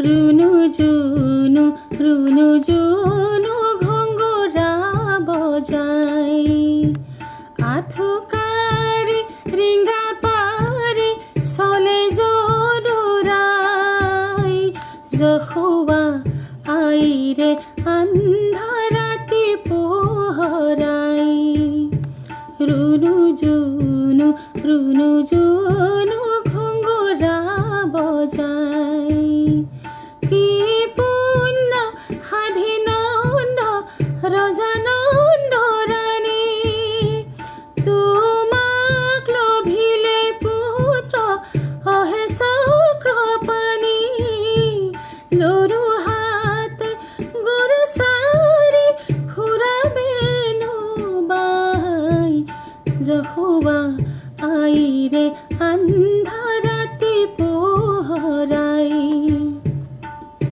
রুনু জুনু রুনু জুনু ঘঙ্গরা বজাই, আথকারি রিঙ্গা পারি সলে জোড়াই, যখোয়া আইরে আন্ধারাতি পোহরাই। রুনু জুনু রুনু জুনু